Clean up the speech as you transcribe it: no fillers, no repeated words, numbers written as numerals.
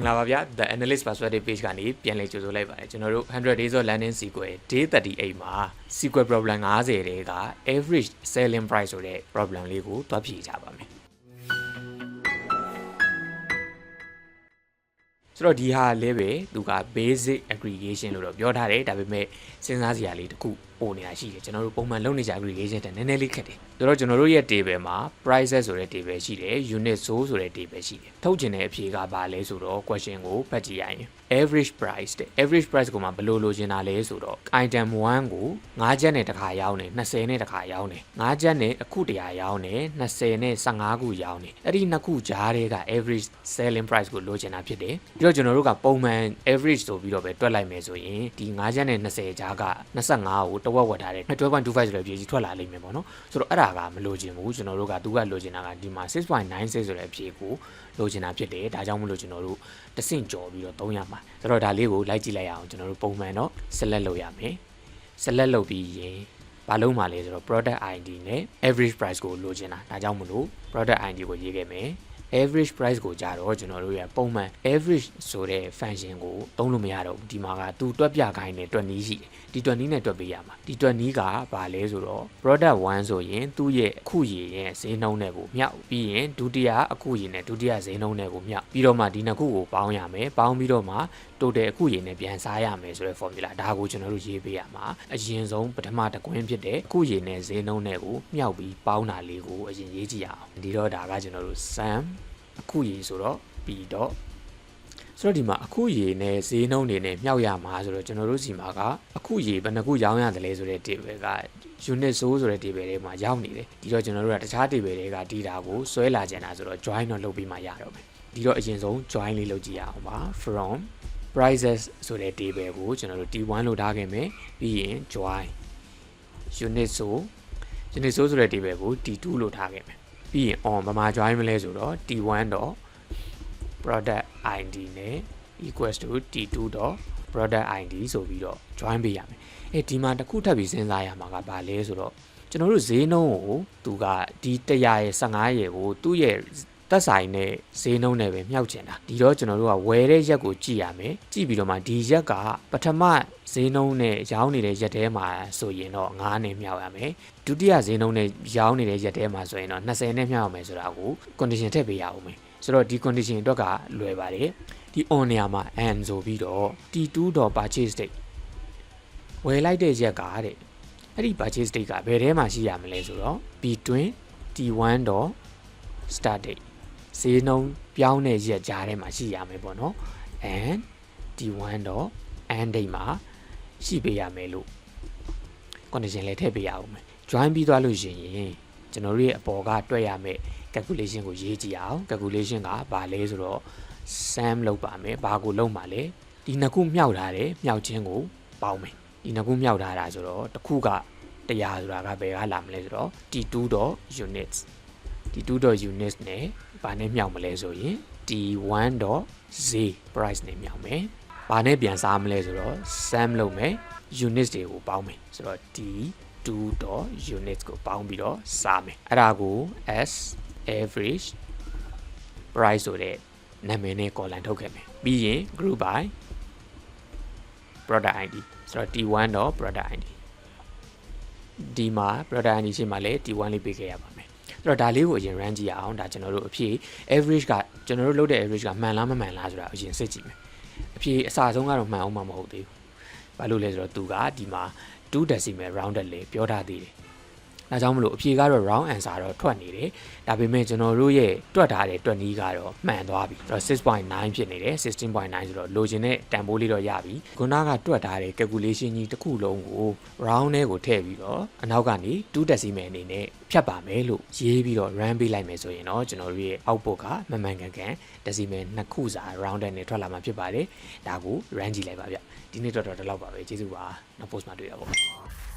င်္ဂလာပါဗျာ The Analyst Perspective Page ကနေပြန်လည်ကြိုဆိုလိုက်ပါတယ်ကျွန်တော်တို့100 days of landing sequence day 38မှာ sequence problem 50တွေက average selling price ဆိုတဲ့ problem လေးကိုတွားဖြေကြပါမယ်ဆိုတော့ဒီဟာလေးပဲသူက basic aggregation လို့တော့ပြောထားတယ်ဒါပေမဲ့စဉ်းစားစရာလေးတစ်ခုပို့နေတာရှိတယ်ကျွန်တော်တို့ပုံမှန်လုပ်နေကြ aggregation တဲ့နည်းနည်းလေးခက်တယ်ဆိုတော့ကျွန်တော်တို့ရဲ့ table မှာ prices ဆိုတဲ့ table ရှိတယ် unit source ဆိုတဲ့ table ရှိတယ်ထုတ်ချင်တဲ့အဖြေကဘာလဲဆိုတော့ question ကိုဖတ်ကြည့်ရရင် average price တဲ့ average price ကိုမှဘယ်လိုလိုချင်တာလဲဆိုတော့ item 1ကို5ချက်နဲ့တစ်ခါရောင်းတယ်20နဲ့တစ်ခါရောင်းတယ်5ချက်နဲ့အခု100ရောင်းတယ်20နဲ့15ခုရောင်းတယ်အဲ့ဒီနှစ်ခုကြားထဲက average selling price ကိုလိုချင်တာဖြစ်တယ်ပြီးတော့ကျွန်တော်တို့ကပုံမှန် average ဆိုပြီးတော့ပဲတွက်လိုက်မယ်ဆိုရင်ဒီ5ချက်နဲ့20ကြားက25ကိုတဝက်ဝက်ထားတယ်12.25ဆိုတဲ့ဖြေကြီးထွက်လာလိမ့်မယ်ပေါ့နော်ဆိုတော့အဲ့ဒါကမလိုချင်ဘူးကျွန်တော်တို့ကသူကလိုချင်တာကဒီမှာ 6.96 ဆိုတဲ့အဖြေကိုလိုချင်တာဖြစ်တယ်ဒါကြောင့်မလို့ကျွန်တော်တို့တဆင့်ကြော်ပြီးတော့သုံးရမှာဆိုတော့ဒါလေးကိုလိုက်ကြည့်လိုက်ရအောင်ကျွန်တော်တို့ပုံမှန်တော့ select လုပ်ရမယ် select လုပ်ပြီးရင်ဘာလုံးမှာလဲဆိုတော့ product ID နဲ့ average price ကိုလိုချင်တာဒါကြောင့်မလို့ product ID ကိုရေးခဲ့မယ်average price ကိုကြတော့ကျွန်တော်တို့ရပုံမှန် average ဆိုတဲ့ function ကိုသုံးလို့မရတော့ဘူးဒီမှာကသူတွက်ပြခိုင်းတဲ့တွက်နည်းရှိတယ်ဒီတွက်နည်းနဲ့တွက်ပေးရမှာဒီတွက်နည်းကဘာလဲဆိုတော့ product 1ဆိုရင်သူ့ရဲ့အခုရည်ရဲ့ဈေးနှုန်းနဲ့ကိုမြောက်ပြီးရင်ဒုတိယအခုရည်နဲ့ဒုတိယဈေးနှုန်းနဲ့ကိုမြောက်ပြီးတော့မှဒီနှစ်ခုကိုပေါင်းရမယ်ပေါင်းပြီးတော့မှ total အခုရည်နဲ့ပြန်စားရမယ်ဆိုတဲ့ formula ဒါကိုကျွန်တော်တို့ရေးပေးရမှာအရင်ဆုံးပထမတစ်ကွင်းဖြစ်တဲ့အခုရည်နဲ့ဈေးနှုန်းနဲ့ကိုမြောက်ပြီးပေါင်းတာလေးကိုအရင်ရေးကြည့်ရအောင်ဒီတော့ဒါကကျွန်တော်တို့ sum အခုရေဆိုတော့ပြီးတော့ဆိုတော့ဒီမှာအခုရေနဲ့ဈေးနှုန်းတွေနဲ့မြောက်ရမှာဆိုတော့ကျွန်တော်တို့စီမှာကအခုရေဘယ်နှခုရောင်းရတယ်လဲဆိုတဲ့ table က unit source ဆိုတဲ့ table ထဲမှာရောက်နေတယ်ဒီတော့ကျွန်တော်တို့ကတခြား table တွေကဒီတာကိုဆွဲလာကြတာဆိုတော့ join တော့လုပ်ပြီးမှရတော့မယ်ဒီတော့အရင်ဆုံး join လေးလုပ်ကြည့်ရအောင်ပါ from prices ဆိုတဲ့ table ကိုကျွန်တော်တို့ T1 လို့ထားခဲ့မယ်ပြီးရင် join unit source ဆိုတဲ့ table ကို T2 လို့ထားခဲ့မယ်ပြီးရင် on ဘာမှ join မလဲဆိုတော့ T1 တော့ product ID နဲ့ equals to T2 တော့ product ID ဆိုပြီးတော့ join ပေးရမယ်ဒီမှာတစ်ခုထပ်ပြီးစဉ်းစားရမှာကဘာလဲဆိုတော့ကျွန်တော်တို့ဈေးနှုန်းကိုသူကဒီ100ရဲ့15ရဲ့ကိုသူ့ရဲ့သက်ဆိုင်တဲ့ဈေးနှုန်းနဲ့ပဲမြှောက်ချင်တာဒီတော့ကျွန်တော်တို့ကဝယ်တဲ့ရက်ကိုကြည့်ရမယ်ကြည့်ပြီးတော့မှဒီရက်ကပထမဈေးနှုန်းနဲ့ရောင်းနေတဲ့ရက်ထဲမှာဆိုရင်တော့9နဲ့မြှောက်ရမယ်ဒုတိယဈေးနှုန်းနဲ့ရောင်းနေတဲ့ရက်ထဲမှာဆိုရင်တော့20နဲ့မြှောက်ရမယ်ဆိုတာကို condition ထည့်ပေးရအောင်မယ်ဆိုတော့ဒီ condition အတွက်ကလွယ်ပါတယ်ဒီ on နေရာမှာ and ဆိုပြီးတော့ T2.purchase date ဝယ်လိုက်တဲ့ရက်ကတဲ့အဲ့ဒီ purchase date ကဘယ်ထဲမှာရှိရမလဲဆိုတော့ between T1.start date ဈေးနှုန်းပြောင်းတဲ့ရက်ကြားထဲမှာရှိရမယ်ပေါ့နော် and T1.end date မှာရှိပေးရမယ်လို့ condition လေးထည့်ပေးရအောင်မယ် join ပြီးသွားလို့ရှိရင်ကျွန်တော်တို့ရဲ့အပေါ်ကတွက်ရမယ် calculation ကိုရေးကြည့်အောင် calculation ကဘာလဲဆိုတော့ sum လုပ်ပါမယ်ဘာကိုလုပ်မှာလဲဒီနှစ်ခုမြောက်ထားတယ်မြောက်ချင်းကိုပေါင်းမယ်ဒီနှစ်ခုမြောက်ထားတာဆိုတော့တစ်ခုက100ဆိုတာကဘယ်ကလာမလဲဆိုတော့ T2.units T2.units နဲ့ဘာနဲ့မြောက်မလဲဆိုရင် T1.z price နဲ့မြောက်မယ်ဘာနဲ့ပြန်စားမလဲဆိုတော့ sum လုပ်မယ် units တွေကိုပေါင်းမယ်ဆိုတော့ T2.units ကိုပေါင်းပြီးတော့စားမယ်အဲ့ဒါကို as average price ဆိုတဲ့နာမည်နဲ့ column ထုတ်ခဲ့မယ်ပြီးရင် group by product ID ဆိုတော့ T1.product ID ဒီမှာ product ID ရှင်းမှာလဲ T1 လေးပေးခဲ့ရပါမယ်ဆိုတော့ဒါလေးကိုအရင် run ကြည့်ရအောင်ဒါကျွန်တော်တို့အဖြေ average ကကျွန်တော်တို့လုပ်တဲ့ average ကမှန်လားမမှန်လားဆိုတာအရင်စစ်ကြည့်မယ်အဖြေအစဆုံးကတော့မှန်အောင်မဟုတ်သေးဘူးဘာလို့လဲဆိုတော့သူကဒီမှာ2 decimal rounded လေပြောထားသေးတယ်ဒါကြောင့်မလို့အဖြေကတော့ round answer တော့ထွက်နေတယ်ဒါပေမဲ့ကျွန်တော်တို့ရဲ့တွက်ထားတဲ့တွက်နည်းကတော့မှန်သွားပြီဆိုတော့ 6.9 ဖြစ်နေတယ် 16.9 ဆိုတော့လိုချင်တဲ့တန်ဖိုးလေးတော့ရပြီခုနကတွက်ထားတဲ့ calculation ကြီးတစ်ခုလုံးကို round ထဲကိုထည့်ပြီးတော့အနောက်ကနေ2 decimal အနေနဲ့ဖြတ်ပါမယ်လို့ရေးပြီးတော့ run ပေးလိုက်မယ်ဆိုရင်တော့ကျွန်တော်တို့ရဲ့ output ကမှန်မှန်ကန်ကန် decimal နှစ်ခုစာ round နဲ့ထွက်လာမှာဖြစ်ပါတယ်ဒါကို run ကြည့်လိုက်ပါဗျဒီနေ့တော့ဒီလောက်ပါပဲကျေးဇူးပါနောက် post မှာတွေ့ရပါဦး